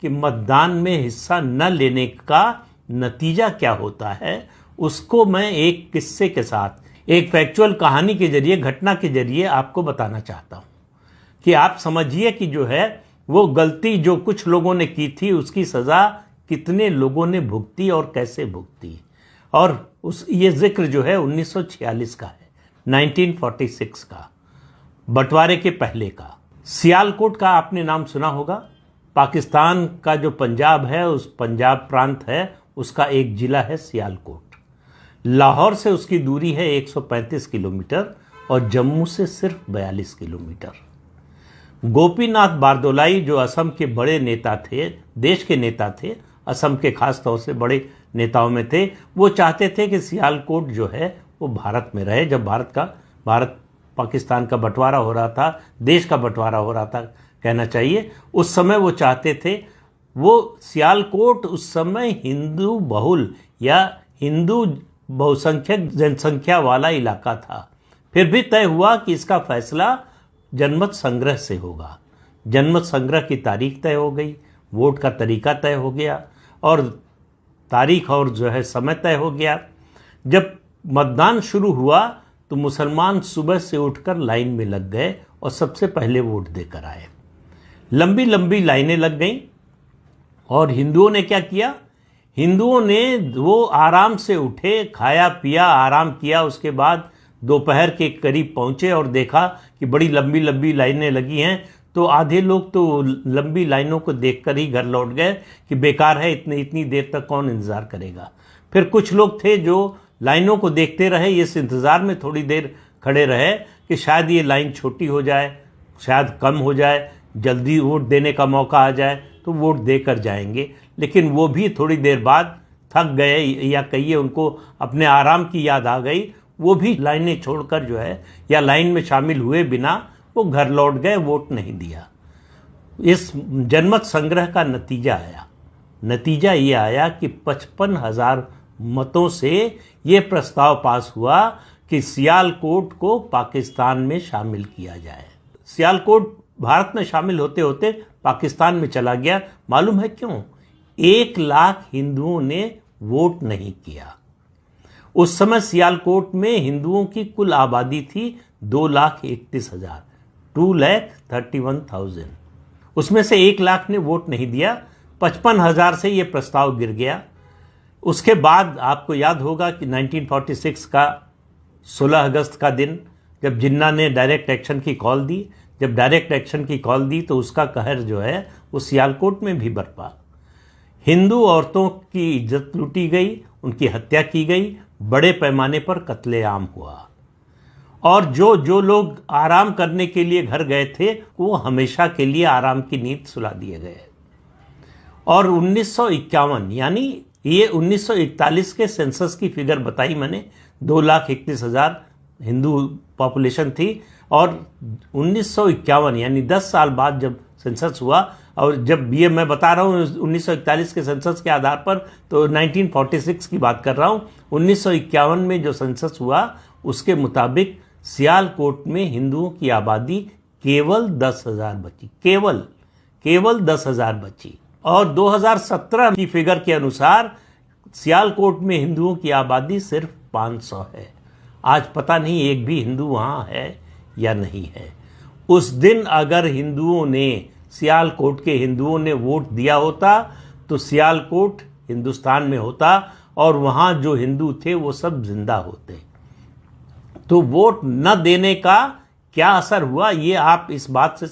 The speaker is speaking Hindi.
कि मतदान में हिस्सा न लेने का नतीजा क्या होता है, उसको मैं एक किस्से के साथ, एक फैक्चुअल कहानी के जरिए, घटना के जरिए आपको बताना चाहता हूं कि आप समझिए कि जो है वो गलती जो कुछ लोगों ने की थी उसकी सजा कितने लोगों ने भुगती और कैसे भुगती। और ये जिक्र जो है 1946 का है, 1946 का, बंटवारे के पहले का। सियालकोट का आपने नाम सुना होगा। पाकिस्तान का जो पंजाब है, उस पंजाब प्रांत है, उसका एक जिला है सियालकोट। लाहौर से उसकी दूरी है 135 किलोमीटर और जम्मू से सिर्फ 42 किलोमीटर। गोपीनाथ बारदोलाई जो असम के बड़े नेता थे, देश के नेता थे, असम के खास तौर से बड़े नेताओं में थे, वो चाहते थे कि सियालकोट जो है वो भारत में रहे। जब भारत पाकिस्तान का बंटवारा हो रहा था, देश का बंटवारा हो रहा था कहना चाहिए, उस समय वो चाहते थे। वो सियालकोट उस समय हिंदू बहुल या हिंदू बहुसंख्यक जनसंख्या वाला इलाका था। फिर भी तय हुआ कि इसका फैसला जनमत संग्रह से होगा। जनमत संग्रह की तारीख तय हो गई, वोट का तरीका तय हो गया और तारीख और जो है समय तय हो गया। जब मतदान शुरू हुआ तो मुसलमान सुबह से उठकर लाइन में लग गए और सबसे पहले वोट देकर आए। लंबी लंबी लाइनें लग गईं और हिंदुओं ने क्या किया, हिंदुओं ने वो आराम से उठे, खाया पिया, आराम किया। उसके बाद दोपहर के करीब पहुंचे और देखा कि बड़ी लंबी लंबी लाइनें लगी हैं, तो आधे लोग तो लंबी लाइनों को देखकर ही घर लौट गए कि बेकार है, इतनी देर तक कौन इंतजार करेगा। फिर कुछ लोग थे जो लाइनों को देखते रहे, इस इंतजार में थोड़ी देर खड़े रहे कि शायद ये लाइन छोटी हो जाए, शायद कम हो जाए, जल्दी वोट देने का मौका आ जाए तो वोट देकर जाएंगे। लेकिन वो भी थोड़ी देर बाद थक गए या कहिए उनको अपने आराम की याद आ गई, वो भी लाइनें छोड़कर जो है या लाइन में शामिल हुए बिना वो घर लौट गए, वोट नहीं दिया। इस जनमत संग्रह का नतीजा ये आया कि 55,000 मतों से ये प्रस्ताव पास हुआ कि सियालकोट को पाकिस्तान में शामिल किया जाए। सियालकोट भारत में शामिल होते होते पाकिस्तान में चला गया। मालूम है क्यों? 1 लाख हिंदुओं ने वोट नहीं किया। उस समय सियालकोट में हिंदुओं की कुल आबादी थी 2,31,000, 2,31,000। उसमें से 1 लाख ने वोट नहीं दिया, 55,000 से यह प्रस्ताव गिर गया। उसके बाद आपको याद होगा कि 1946 का 16 अगस्त का दिन, जब जिन्ना ने डायरेक्ट एक्शन की कॉल दी, जब डायरेक्ट एक्शन की कॉल दी तो उसका कहर जो है वो सियालकोट में भी बरपा। हिंदू औरतों की इज्जत लूटी गई, उनकी हत्या की गई, बड़े पैमाने पर कत्लेआम हुआ और जो लोग आराम करने के लिए घर गए थे वो हमेशा के लिए आराम की नींद सुला दिए गए। और 1951 यानी ये 1941 के सेंसस की फिगर बताई मैंने, 2,31,000 हिंदू पॉपुलेशन थी। और 1951 यानी 10 साल बाद जब सेंसस हुआ, और जब ये मैं बता रहा हूँ 1941 के सेंसस के आधार पर, तो 1946 की बात कर रहा हूँ। 1951 में जो सेंसस हुआ उसके मुताबिक सियालकोट में हिंदुओं की आबादी केवल 10,000 बची, केवल 10,000 बची। और 2017 की फिगर के अनुसार सियालकोट में हिंदुओं की आबादी सिर्फ 500 है। आज पता नहीं एक भी हिंदू वहाँ है या नहीं है। उस दिन अगर सियालकोट के हिंदुओं ने वोट दिया होता तो सियालकोट हिंदुस्तान में होता और वहाँ जो हिंदू थे वो सब जिंदा होते। तो वोट न देने का क्या असर हुआ ये आप इस बात से